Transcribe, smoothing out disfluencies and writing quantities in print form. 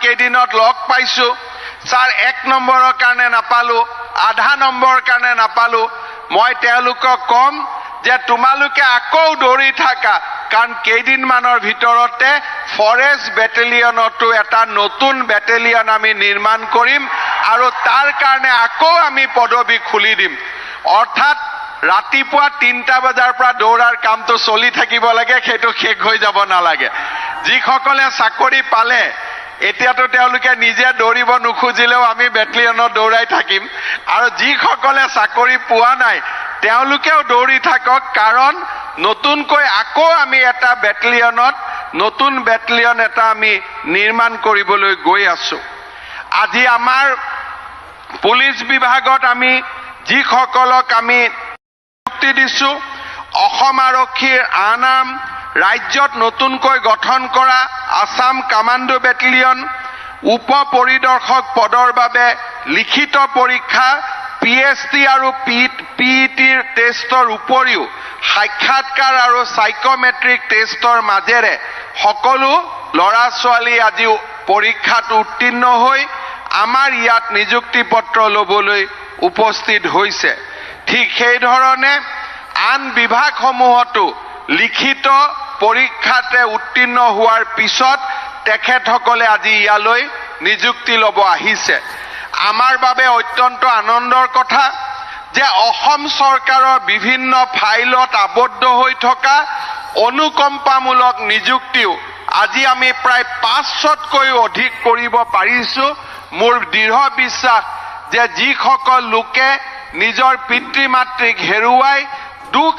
কেইদিনত লগ পাইছোঁ ছাৰ 1 নম্বৰৰ কাৰণে নাপালোঁ আধা নম্বৰৰ কাৰণে নাপালোঁ মই তেওঁলোকক কম যে তোমালোকে আকৌ দৌৰি থাকা কাৰণ কেইদিনমানৰ ভিতৰতে ফৰেষ্ট বেটেলিয়নতো এটা নতুন বেটেলিয়ন আমি নিৰ্মাণ কৰিম আৰু তাৰ কাৰণে আকৌ আমি পদবী খুলি দিম অৰ্থাৎ ৰাতিপুৱা 3টা বজাৰ পৰা দৌৰাৰ কামটো চলি থাকিব লাগে সেইটো শেষ হৈ যাব নালাগে যিসকলে চাকৰি পালে এতিয়াতো তেওঁলোকে নিজে দৌৰিব নোখোজিলেও আমি বেটেলিয়নত দৌৰাই থাকিম আৰু যিসকলে চাকৰি পোৱা নাই তেওঁলোকেও দৌৰি থাকক কাৰণ নতুনকৈ আকৌ আমি এটা বেটেলিয়নত নতুন বেটেলিয়ন এটা আমি নিৰ্মাণ কৰিবলৈ গৈ আছো আজি আমাৰ পুলিচ বিভাগত আমি যিসকলক আমি নিযুক্তি দিছো অসম আৰক্ষীৰ আনাম ৰাজ্যত নতুনকৈ গঠন কৰা আসাম কমাণ্ডো বেটেলিয়ন উপ পৰিদৰ্শক পদৰ বাবে লিখিত পৰীক্ষা PST আৰু PETৰ টেষ্টৰ উপৰিও সাক্ষাৎকাৰ আৰু সাইকোমেট্ৰিক টেষ্টৰ মাজেৰে সকলো লৰা ছোৱালী আজি পৰীক্ষাত উত্তীৰ্ণ হৈ আমাৰ ইয়াত নিযুক্তি পত্ৰ লবলৈ উপস্থিত হৈছে ঠিক সেই ধৰণে আন বিভাগসমূহতো লিখিত পৰীক্ষাতে উত্তীৰ্ণ হোৱাৰ পিছত তেখেতসকলে আজি ইয়ালৈ নিযুক্তি ল'ব আহিছে আমাৰ বাবে অত্যন্ত আনন্দৰ কথা যে অসম চৰকাৰৰ বিভিন্ন ফাইলত আবদ্ধ হৈ থকা অনুকম্পামূলক নিযুক্তিও আজি আমি প্ৰায় 500তকৈ অধিক কৰিব পাৰিছো মোৰ দৃঢ় বিশ্বাস যে যিসকল লোকে নিজৰ পিতৃ মাতৃক হেৰুৱাই দুখ